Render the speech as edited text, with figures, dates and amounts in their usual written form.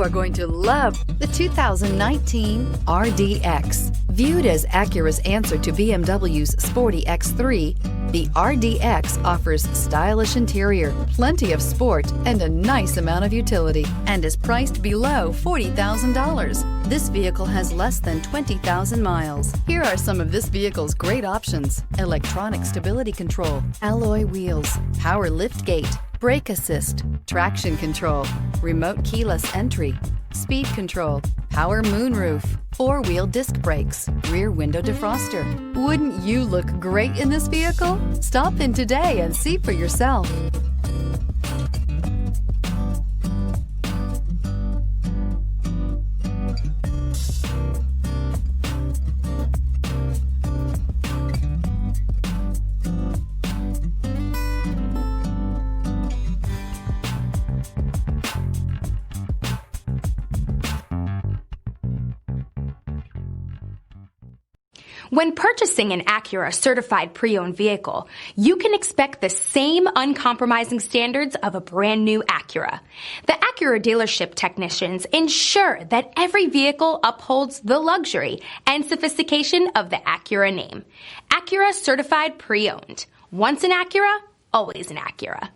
are going to love the 2019 RDX. Viewed as Acura's answer to BMW's sporty X3, the RDX offers stylish interior, plenty of sport, and a nice amount of utility, and is priced below $40,000. This vehicle has less than 20,000 miles. Here are some of this vehicle's great options: electronic stability control, alloy wheels, power liftgate, brake assist, traction control, remote keyless entry, speed control, power moonroof, four-wheel disc brakes, rear window defroster. Wouldn't you look great in this vehicle? Stop in today and see for yourself. When purchasing an Acura certified pre-owned vehicle, you can expect the same uncompromising standards of a brand new Acura. The Acura dealership technicians ensure that every vehicle upholds the luxury and sophistication of the Acura name. Acura certified pre-owned. Once an Acura, always an Acura.